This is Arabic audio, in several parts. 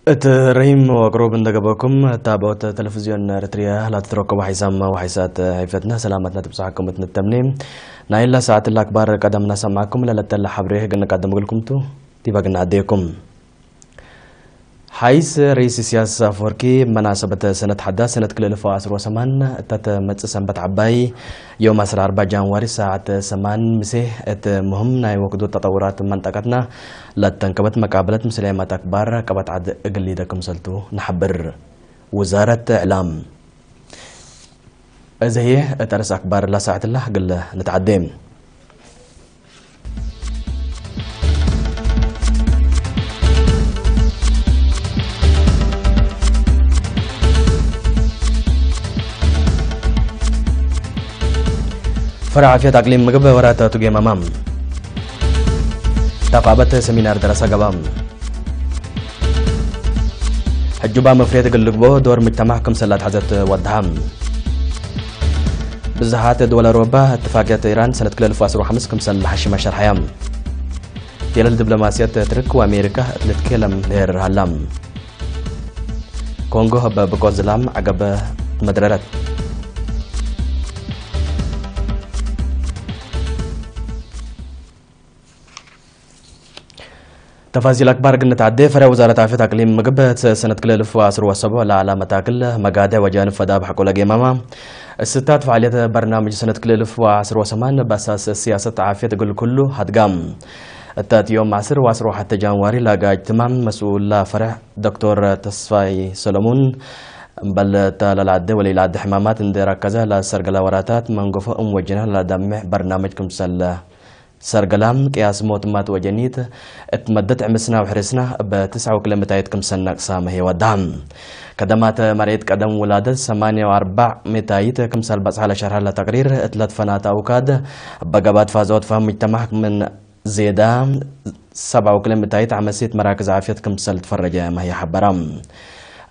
رحيم وقروب ندقبكم تابعوت تلفزيون اريتريا لا تتركوا حيسام وحيسات هيفتنا سلامتنا تبصحكم متنتمنين نايلا ساعة الأكبر قدمنا سمعكم للا حبريه قلنا قدم لكم تو تيبا قلنا عديكم حيث رئيس السياسة فوركي مناسبة سنة حدا سنة كل 2010 تات متس سنبت عباي يوم 4 جانوري ساعة 8 مسيه مهم ناي وقدو تطورات منطقتنا لتنكبت مقابلة مسلمات أكبر كبت عد قلي دكم سلتو نحبر وزارة إعلام إذا هي ترس أكبر لا ساعة الله قل نتعدم فرع في تقليم مقب ورات تقيم أمام تقابت سمينار دراسة قبام حجوبا مفريت قلقبو دور مجتمعكم سلات حزت ودهم بزهات دول أوروبا اتفاقية إيران سنة كل 2015 كمسل حشيمة شرحيام تيل الدبلوماسيات ترك وأمريكا تتكلم لير هلام كونغو بقوزلام عقب مدررات تفاصيل أكبر قلنا تعدي فرع وزارة عافية أقليم مقبة سنة كل 2017 لعلامة تاكل مقادة وجانب فداب حقو لقي ماما الستات فعالية برنامج سنة كل 2018 بأساس سياسة عافية تقول كله هتقام التات يوم 10 حتى جانواري لاقى اجتماع مسؤول فرع دكتور تصفاي سلمون بل تال العد ولي العد حمامات اندير كذا لسرقلا وراتات منقفة وجنها لدمع برنامجكم سلا سرقلام قياس موتمات وجنيت اتمدت عمسنا وحرسنا ب9 كيلومترات كم سنة أقسام هي ودعم كدمات مريت قدم ولادة 8 متايت كم سال بس على شهر لتقرير 3 فنات أوكاد بقبات فازوت فهم مجتمع من زيادة 7 كيلومترات عمسيت مراكز عافية كم سال تفرج ما هي حبرام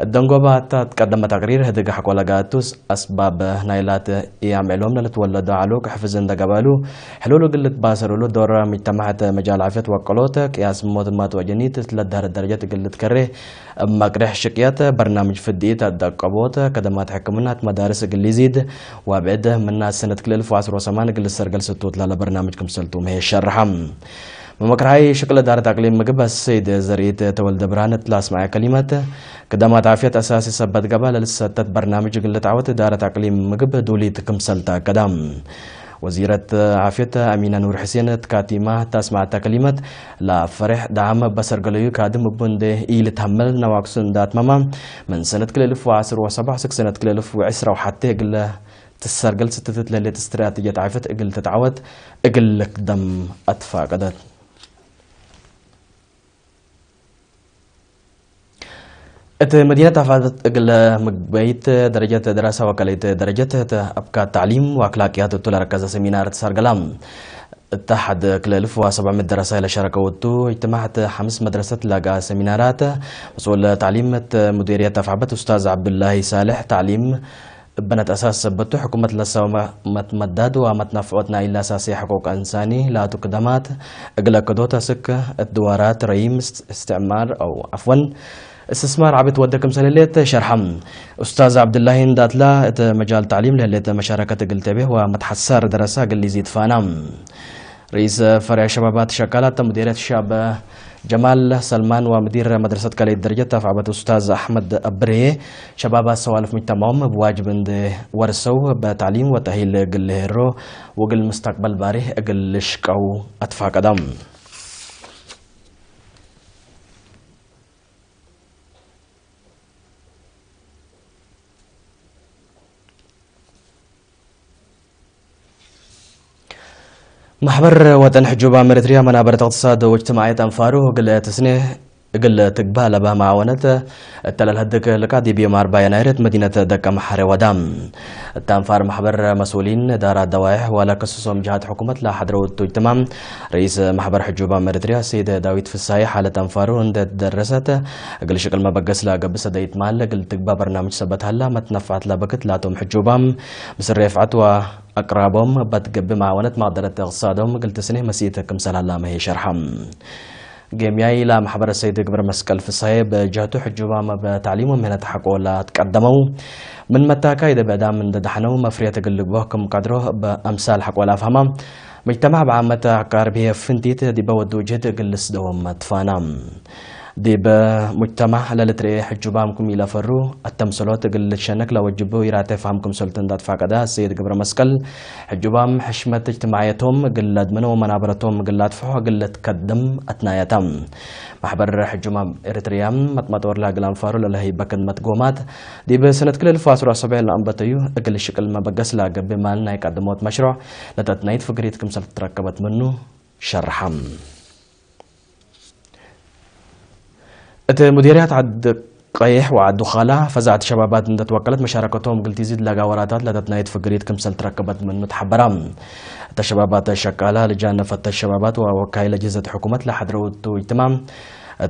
الدنقوبة تقدم تقرير هدق حق ولقاتوس أسباب نايلات يعملهم لتولد علوك حفظن دقبالو حلولو قلت باسرولو دور مجتمعات مجال عافية وقلوتك ياس موتمات وجنيت تلدهر الدرجات قلت كره مقرح شكيات برنامج فديت الدقبوت كدمات حكمنات مدارس قليزيد وابعد من سنة كل 2018 قل السرقل ستوت لالا برنامجكم سلتوم هي الشرحم ممكرهاي شكل دار تقليم مقبة السيد زريت تولد برانت لاس معي كلمات قدامات عافية أساسي سبت قبل للستات برنامج قلت عوت دار تقليم مقبة دولي تكمسلتا قدام وزيرة عافية أمينة نور حسين تكاتيمة تسمع كلمات لا فرح دعم بسر قليو كادم بنده إيل تحمل نواقصن دات ماما من سنة كل 2017 سنة كل 2010 وحتى قل تسرقل ستتت للي استراتيجية عافية قل تتعود قل دم أطفا قدر مدينة أفادت قل مقبيت درجة دراسة وكاليت درجة أبقى تعليم وأخلاقيات طول ركز سمينار سرقلام اتحد كل 1700 دراسة إلى شركة وتو اجتمعت 5 مدرسة لقى سمينارات مسؤول تعليم مديرية أفعبت أستاذ عبد الله صالح تعليم بنت أساس سبته حكومة لسا متمدد ومتنفعتنا إلا أساسي حقوق إنساني لا تقدمات أقل كدوتا سك الدوارات رئيم استعمار أو عفوا استثمار عبت ودكم سليت شرحم أستاذ عبد الله ندات لا مجال تعليم لهلت مشاركة قلت به ومتحسر دراسة قل يزيد فانام رئيس فرع شبابات شكالات مديرية الشاب جمال سلمان ومدير مدرسة كالي الدرجة تفعبت أستاذ أحمد أبري شباب سوالف مجتمعهم بواجب ورسو بتعليم وتأهيل قل هيرو وقل مستقبل باري قل شكو أطفا قدم محبر وطن حجوبة مريتريا منابر اقتصاد واجتماعية أنفارو قل تسنه قل تقبال لبها معاونة التلال هدك لقاضي بيوم 4 يناير مدينة دكة محرة ودام التنفار محبر مسؤولين دار الدوائح ولا قصصهم جهات حكومة لا حضروا تمام رئيس محبر حجوبة مريتريا سيد داويد فساي حالة تنفارو عند درست قل شكل ما بقس لا قبس دايت مال قل تقبا برنامج سبت هلا ما تنفعت لا بكت لا توم حجوبة بسر رفعت وأقربهم بتقب معاونة معدلة اقتصادهم قلت سنه مسيتكم سلام ما هي شرحم جميعي لا محبر السيد كبر مسكال في الصهيب جهته حجوبة ما بتعليمهم هنا تحقوا لا تقدموا من متى كايد بعد من دحنوا مفرية تقلبوه كم قدره بأمثال حق ولا فهمه مجتمع بعامة عقارب هي فنتيت دي بودو جهد قلس دوم تفانام دي بمجتمع للتري حجوبامكم إلى فرو التمثيلات قل شنك لو وجبوا يراتي فهمكم سلطان دات فاقدا السيد قبر مسكل حجوبام حشمة اجتماعيتهم قل ادمنوا منابرتهم قل ادفعوا قل تقدم اتنايتهم محبر حجوبام اريتريام مطمطور لا قلان فارو للهي بكن متقومات دي بسنة كل الفاسر وصبع الانبطيو قل الشكل ما بقس لا قبل مالنا يقدموت مشروع لتتنايت فقريتكم سلط تركبت منه شرحم مديريات عد قيح وعد دخالة فزعت شبابات من توكلت مشاركتهم قلت يزيد لقا وراتات لتتنايت فقريت كمسل تركبت من متحبرام الشبابات شكالة لجان فتش الشبابات ووكايل جهة حكومة لحضروت تمام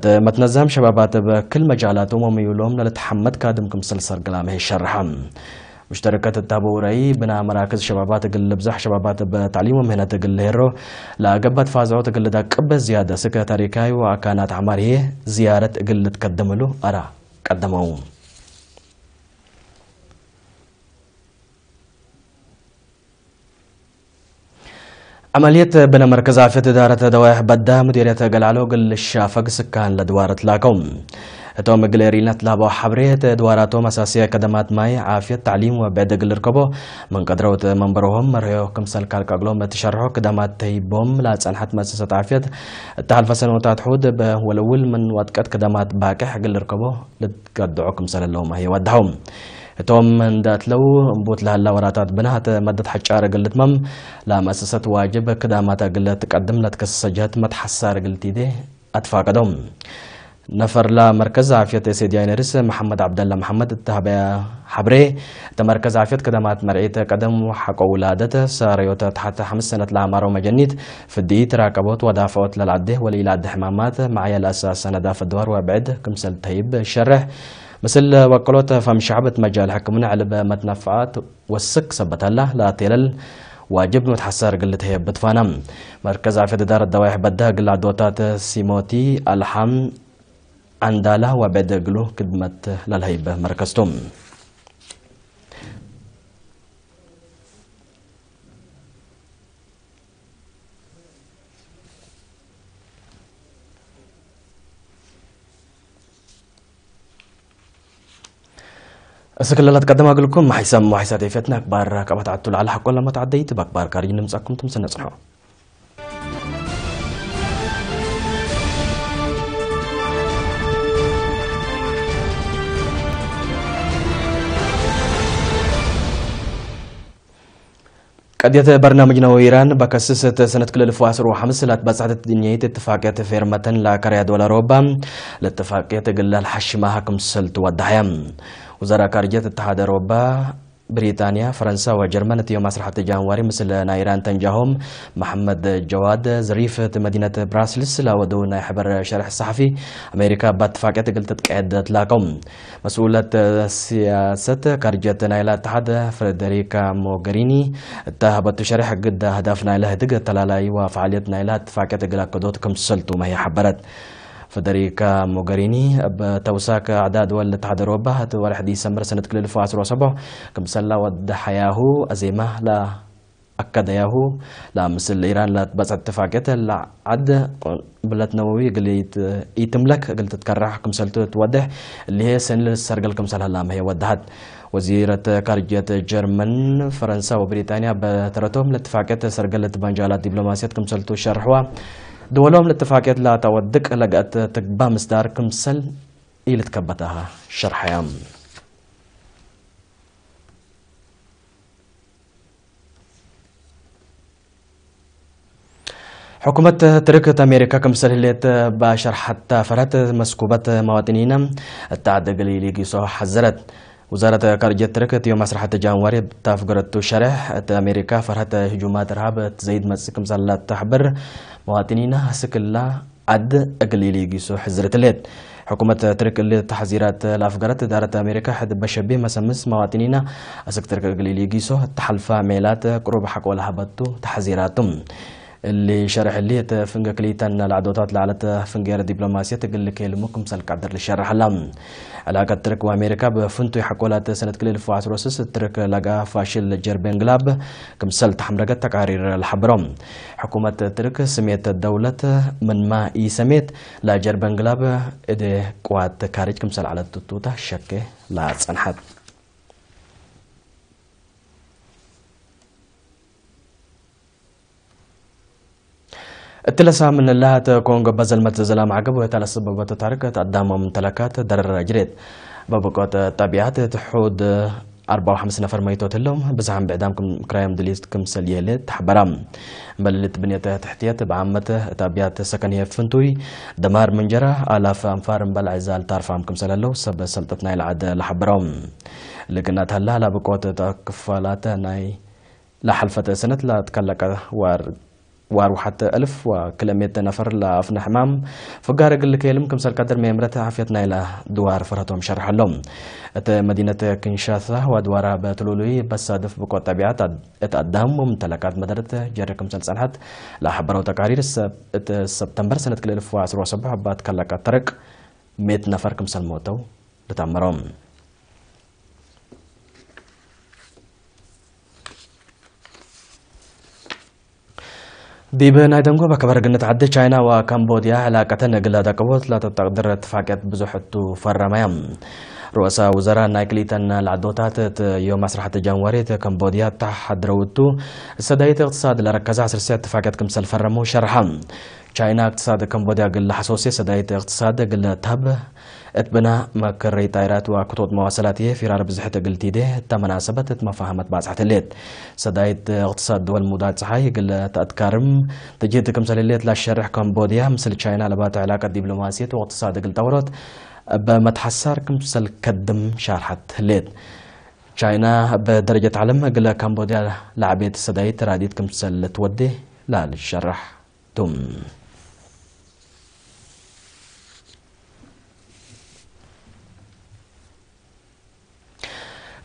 متنظم شبابات بكل مجالاتهم وميولهم لتحمد كادم كمسل سرقلام هي شرحم مشتركات التابوري بنا مراكز شبابات قل بزح شبابات بتعليم ومهنة قل هيرو لا قبت فازعو تقل دا قبة زيادة سكرتاريكاي وكانت عماره زيارة قل تقدم له أرى قدموا عملية بنا مركز عافية إدارة دوائح بدا مديرية قلعلو قل الشافق سكان لدوارة لاكم توم قليرينات لابو حبرية دواراتهم أساسية خدمات ماي عافية تعليم وبعد قل ركبو من قدروت منبرهم مريو كمسل كالكاغلوم تشرحو خدمات تيبوم لا تسنحت مؤسسة عافية التحالف سنوات حود ولول من واتكت خدمات باكح قل ركبو لتقدعو كمسل اللوم هي ودهم توم من دات لو مبوت لها اللوراتات بنات مدت حجارة قلت مم لا مؤسسة واجب خدمات قلت تقدم لتكسجات متحسار قلتي دي أتفاقدهم نفر لا مركز عافية سيدي عينرس محمد عبد الله محمد التهبة حبري تمركز عافية قدمات مرعيته قدم وحق ولادته ساريوتا تحت 5 سنة العمر ومجنيت في الدي تراكبوت ودافعوت للعده وليلاد حمامات معي الأساس نداف الدوار وابعد كمسل تهيب شرح مثل وقلوت فم شعبة مجال حكمنا على متنفعات والسك سبت الله لا تلل واجب متحسر قلت هي بتفانم مركز عافية إدارة الدوائح بدها قل دوتات سيموتي الحم عنداله وبعد قلو خدمة للهيبة مركزتم أسكال الله تقدم أقولكم حيسام وحيسات يفتنا أكبر كبت عدتوا على حق ولا ما تعديت بأكبر كارين نمسكم تمسنا صحوا قديت برنامجنا وإيران بكسست سنة كل 2005 لاتبصعت الدنيا اتفاقية فيرمة لا كريا دولار روبا لاتفاقية قل الحشمها كمسلت ودحيم وزارة خارجية اتحاد أوروبا بريطانيا فرنسا وجرمانيا يوم مسرح جانواري مثل نايران تنجاهم محمد جواد زريف مدينة براسلس لا ودون حبر شرح الصحفي أمريكا باتفاقية قلت تقعد تلاقم مسؤولة سياسة خارجية نايل الاتحاد فريدريكا موغريني اتهبت شرح قد هدف نايل هدق تلالاي وفعالية نايل اتفاقية قلت كدوتكم سلتو ما هي حبرت فدريكا موغريني بتوساك أعداد والاتحاد الأوروبي هتوالح ديسمبر سنة كل 2007 كم سلا ودحياه أزيمة لا أكد ياهو لا مثل إيران لا تبص اتفاقية لا عد بلد نووي قلت يتملك قلت تكرح كم سلتو توضح اللي هي سن السرقل كم سلا لا ما هي ودحت وزيرة خارجية جرمن فرنسا وبريطانيا بترتهم الاتفاقية سرقلت بانجالات دبلوماسية كم سلتو شرحوا دولهم الاتفاقيات لا تودك لقت تقبا مصدار كمسل إلى تكبتها شرحيام حكومة تركت أمريكا كمسلهلت باشر حتى فرات مسكوبات مواطنين التعدى قليلي قيسو حذرت وزارة خارجية تركت يوم مسرحة جانوري تافقرت شرح أمريكا فرات هجومات إرهاب تزيد مسك مسلات تحبر مواطنين سكلا عد قليلي قيسو حذرت الليت حكومة ترك اللي تحذيرات الأفقرت دارت أمريكا حد بشبه مسمس مواطنين أسك ترك قليلي قيسو تحلفا ميلات قروب حق ولا هبطو تحذيراتهم اللي شرح اللي تفنج كليتان العدوات لعلت فنجير دبلوماسية تقول لك يلمكم سلك عبد الشرح لهم علاقة ترك وأمريكا بفنتو حقولات سنة كل الفواس روسس ترك لقى فاشل جربين غلاب كمسل تحمرقت تقارير الحبرم حكومة ترك سميت الدولة من ما سميت لا جربين غلاب إدي قوات كارج كمسل على التوتة شكه لا تنحت التلسا من الله كونغ بزل متزلام عقب ويتلس ببوت تاركة قدام ممتلكات درر جريد ببقوت طبيعات تحود 54 نفر ميتوت لهم بزعم بعدامكم كرايم دليستكم سليلت حبرام بللت بنيته تحتيات بعامة طبيعات سكنية فنتوي دمار منجرة آلاف أنفار بل عزال تعرفامكم سلالو سب سلطتنا العاد لحبرام لكنات هلا لبقوت تكفالات ناي لحلفة سنة لا تكلك وارو حتى 1000 وكلمية نفر لافن حمام فقار قل لك يلم كمسال قدر ميمرتها عافيتنا إلى دوار فرهتهم شرح لهم مدينة كنشاثة ودوارها بتلولوي بس صادف بقوة طبيعات اتقدام وممتلكات مدرة جرى كمسال سنحت لا حبروا تقارير سبتمبر سنة كل 2017 بعد كلك الطرق 100 نفر كمسال موتوا لتعمرهم ديبنا دمكو بكبر قلنا تعدي تشاينا وكمبوديا علاقة نقل دقوت لا تقدر اتفاقات بزحت فرمايم رؤساء وزراء نايكليتن العدوتات يوم مسرحة جانوري كمبوديا تحضروتو سدايت اقتصاد لركز عصر سيات اتفاقات كمسل فرمو شرحم تشاينا اقتصاد كمبوديا قل حسوسي سدايت اقتصاد قل تاب اتبنا مكري طائرات وخطوط مواصلاتيه في رارب زحت قلتي ده تمناسبة مفاهمت باسحة الليت سدايت اقتصاد دول مودات صحي قل تأتكارم تجيت كمسل الليت لا شرح كمبوديا مثل تشاينا لبات علاقة دبلوماسية واقتصاد قل تورط بمتحسر كمسل كدم شارحت الليت تشاينا بدرجة علم قل كمبوديا لعبيت سدايت راديت كمسل تودي لا للشرح تم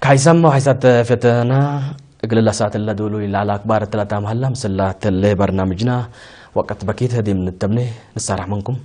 كايسام وحيسات فتنا قل ساعة اللي دولو إلى على أكبار الثلاثة مهلا مسلات اللي برنامجنا وقت بكيت هدي من التبني نسترح منكم